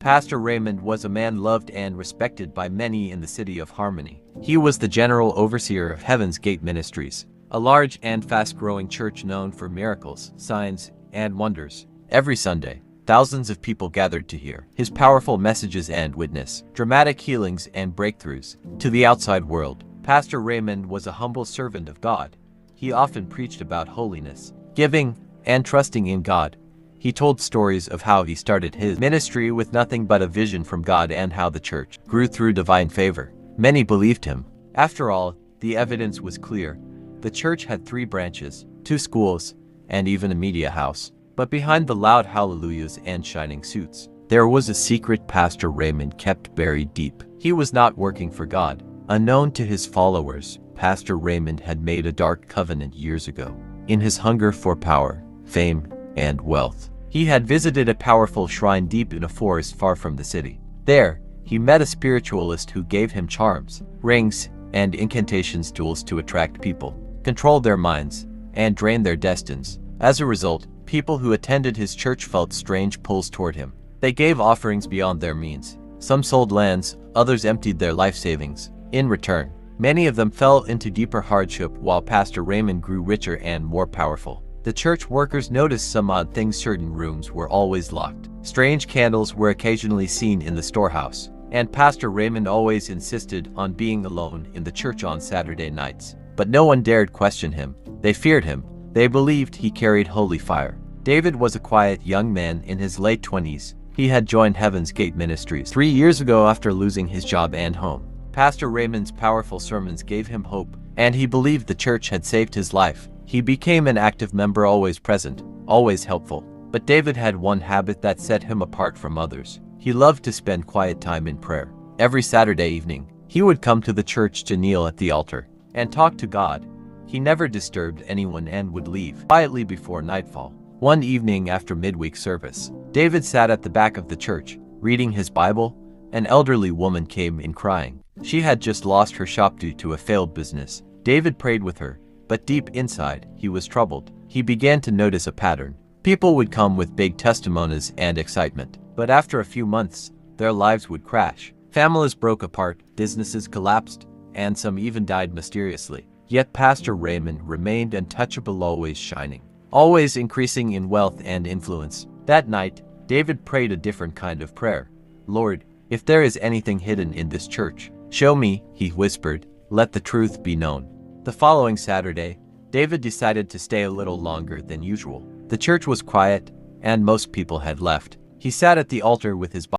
Pastor Raymond was a man loved and respected by many in the city of Harmony. He was the general overseer of Heaven's Gate Ministries, a large and fast-growing church known for miracles, signs, and wonders. Every Sunday, thousands of people gathered to hear his powerful messages and witness dramatic healings and breakthroughs to the outside world. Pastor Raymond was a humble servant of God. He often preached about holiness, giving, and trusting in God. He told stories of how he started his ministry with nothing but a vision from God and how the church grew through divine favor. Many believed him. After all, the evidence was clear. The church had 3 branches, 2 schools, and even a media house. But behind the loud hallelujahs and shining suits, there was a secret Pastor Raymond kept buried deep. He was not working for God. Unknown to his followers, Pastor Raymond had made a dark covenant years ago. In his hunger for power, fame, and wealth, he had visited a powerful shrine deep in a forest far from the city. There, he met a spiritualist who gave him charms, rings, and incantations tools to attract people, control their minds, and drain their destinies. As a result, people who attended his church felt strange pulls toward him. They gave offerings beyond their means. Some sold lands, others emptied their life savings. In return, many of them fell into deeper hardship while Pastor Raymond grew richer and more powerful. The church workers noticed some odd things. Certain rooms were always locked. Strange candles were occasionally seen in the storehouse. And Pastor Raymond always insisted on being alone in the church on Saturday nights. But no one dared question him. They feared him. They believed he carried holy fire. David was a quiet young man in his late 20s. He had joined Heaven's Gate Ministries 3 years ago after losing his job and home. Pastor Raymond's powerful sermons gave him hope, and he believed the church had saved his life. He became an active member, always present, always helpful. But David had one habit that set him apart from others. He loved to spend quiet time in prayer. Every Saturday evening, he would come to the church to kneel at the altar and talk to God. He never disturbed anyone and would leave quietly before nightfall. One evening after midweek service, David sat at the back of the church, reading his Bible. An elderly woman came in crying. She had just lost her shop due to a failed business. David prayed with her, but deep inside, he was troubled. He began to notice a pattern. People would come with big testimonies and excitement, but after a few months, their lives would crash. Families broke apart, businesses collapsed, and some even died mysteriously. Yet Pastor Raymond remained untouchable, always shining, always increasing in wealth and influence. That night, David prayed a different kind of prayer. "Lord, if there is anything hidden in this church, show me," he whispered. "Let the truth be known." The following Saturday, David decided to stay a little longer than usual. The church was quiet, and most people had left. He sat at the altar with his Bible